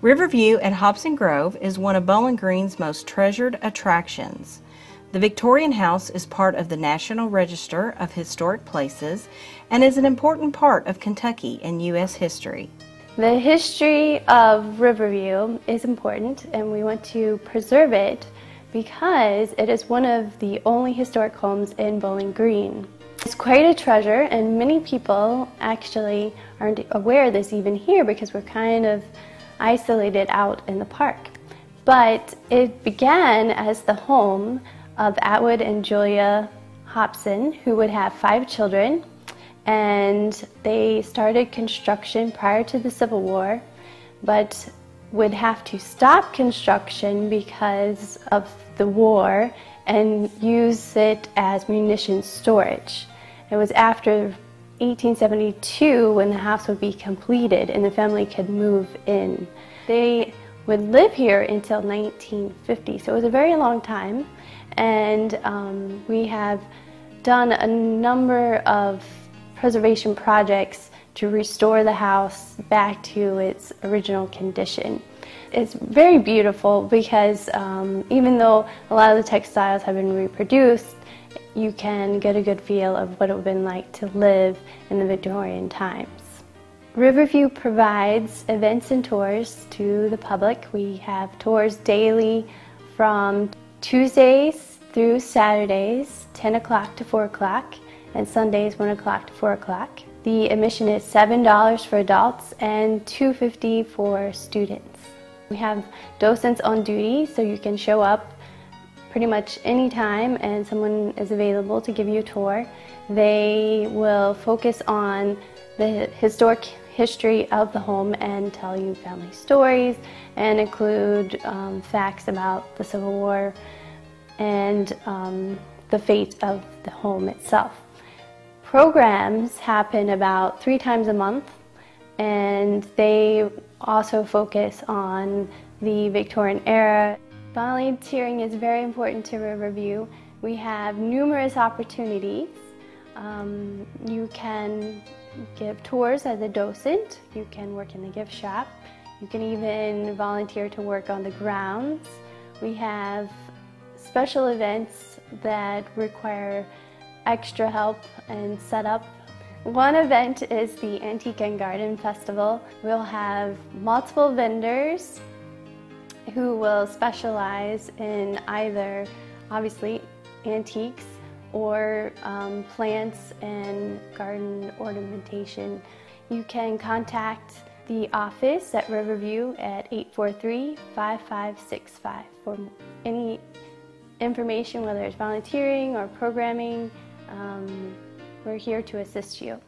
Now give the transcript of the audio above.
Riverview at Hobson Grove is one of Bowling Green's most treasured attractions. The Victorian House is part of the National Register of Historic Places and is an important part of Kentucky and U.S. history. The history of Riverview is important, and we want to preserve it because it is one of the only historic homes in Bowling Green. It's quite a treasure, and many people actually aren't aware of this even here because we're kind of isolated out in the park. But it began as the home of Atwood and Julia Hobson, who would have 5 children, and they started construction prior to the Civil War, but would have to stop construction because of the war and use it as munitions storage. It was after 1872 when the house would be completed and the family could move in. They would live here until 1950, so it was a very long time, and we have done a number of preservation projects to restore the house back to its original condition. It's very beautiful because even though a lot of the textiles have been reproduced, you can get a good feel of what it would have been like to live in the Victorian times. Riverview provides events and tours to the public. We have tours daily from Tuesdays through Saturdays, 10 o'clock to 4 o'clock, and Sundays, 1 o'clock to 4 o'clock. The admission is $7 for adults and $2.50 for students. We have docents on duty, so you can show up pretty much any time and someone is available to give you a tour. They will focus on the historic history of the home and tell you family stories and include facts about the Civil War and the fate of the home itself. Programs happen about 3 times a month, and they also focus on the Victorian era. Volunteering is very important to Riverview. We have numerous opportunities. You can give tours as a docent, you can work in the gift shop, you can even volunteer to work on the grounds. We have special events that require extra help and setup. One event is the Antique and Garden Festival. We'll have multiple vendors who will specialize in either, obviously, antiques or plants and garden ornamentation. You can contact the office at Riverview at 843-5565 for any information, whether it's volunteering or programming. We're here to assist you.